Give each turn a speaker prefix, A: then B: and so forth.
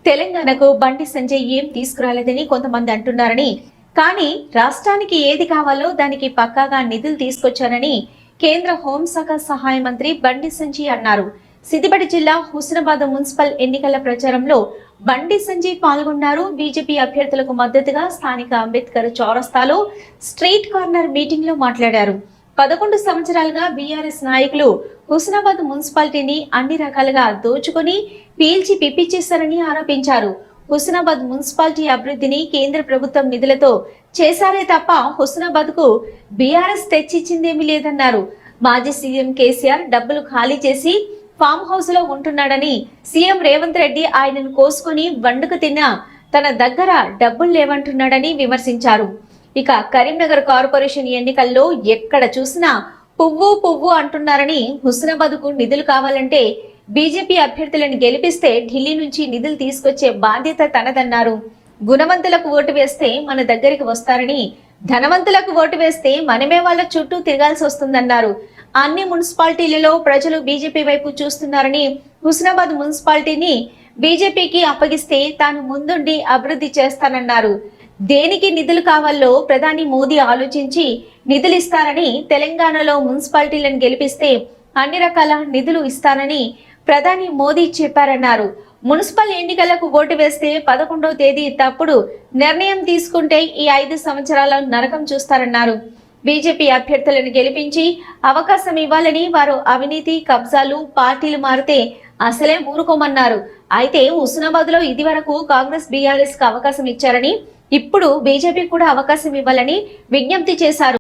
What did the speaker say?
A: తెలంగాణకు బండి సంజయ్ ఏం తీసుకురాలేదని కొంతమంది అంటున్నారని, కానీ రాష్ట్రానికి ఏది కావాలో దానికి పక్కాగా నిధులు తీసుకొచ్చారని కేంద్ర హోంశాఖ సహాయ మంత్రి బండి సంజయ్ అన్నారు. సిద్దిపేట జిల్లా హుస్నాబాద్ మున్సిపల్ ఎన్నికల ప్రచారంలో బండి సంజయ్ పాల్గొన్నారు. బీజేపీ అభ్యర్థులకు మద్దతుగా స్థానిక అంబేద్కర్ చౌరస్తాలో స్ట్రీట్ కార్నర్ మీటింగ్ లో మాట్లాడారు. 11 సంవత్సరాలుగా బీఆర్ఎస్ నాయకులు హుస్నాబాద్ మున్సిపాలిటీని అన్ని రకాలుగా దోచుకొని పీల్చి పిప్పి చేశారని ఆరోపించారు. హుస్నాబాద్ మున్సిపాలిటీ అభివృద్ధిని కేంద్ర ప్రభుత్వం నిధులతో చేశారే తప్ప హుస్నాబాద్ కు బీఆర్ఎస్ తెచ్చిచ్చిందేమీ లేదన్నారు. మాజీ సీఎం కేసీఆర్ డబ్బులు ఖాళీ చేసి ఫామ్ హౌస్ లో ఉంటున్నాడని, సీఎం రేవంత్ రెడ్డి ఆయనను కోసుకొని వండుకు తిన్నా తన దగ్గర డబ్బులు లేవంటున్నాడని విమర్శించారు. ఇక కరీంనగర్ కార్పొరేషన్ ఎన్నికల్లో ఎక్కడ చూసినా పువ్వు పువ్వు అంటున్నారని, హుస్నాబాద్ కు నిధులు కావాలంటే బీజేపీ అభ్యర్థులను గెలిపిస్తే ఢిల్లీ నుంచి నిధులు తీసుకొచ్చే బాధ్యత తనదన్నారు. గుణవంతులకు ఓటు వేస్తే మన దగ్గరికి వస్తారని, ధనవంతులకు ఓటు వేస్తే మనమే వాళ్ళ చుట్టూ తిరగాల్సి వస్తుందన్నారు. అన్ని మున్సిపాలిటీలలో ప్రజలు బీజేపీ వైపు చూస్తున్నారని, హుస్నాబాద్ మున్సిపాలిటీని బీజేపీకి అప్పగిస్తే తాను ముందుండి అభివృద్ధి చేస్తానన్నారు. దేనికి నిధులు కావాలో ప్రధాని మోదీ ఆలోచించి నిధులు ఇస్తారని, తెలంగాణలో మున్సిపాలిటీలను గెలిపిస్తే అన్ని రకాల నిధులు ఇస్తానని ప్రధాని మోదీ చెప్పారన్నారు. మున్సిపల్ ఎన్నికలకు ఓటు వేస్తే 11వ తేదీ తప్పుడు నిర్ణయం తీసుకుంటే ఈ 5 సంవత్సరాల నరకం చూస్తారన్నారు. బీజేపీ అభ్యర్థులను గెలిపించి అవకాశం ఇవ్వాలని, వారు అవినీతి కబ్జాలు పార్టీలు మారితే అసలే ఊరుకోమన్నారు. అయితే హుస్నాబాద్ లో ఇది వరకు కాంగ్రెస్ బీఆర్ఎస్ కు అవకాశం ఇచ్చారని, ఇప్పుడు బీజేపీ కూడా అవకాశం ఇవ్వాలని విజ్ఞప్తి చేశారు.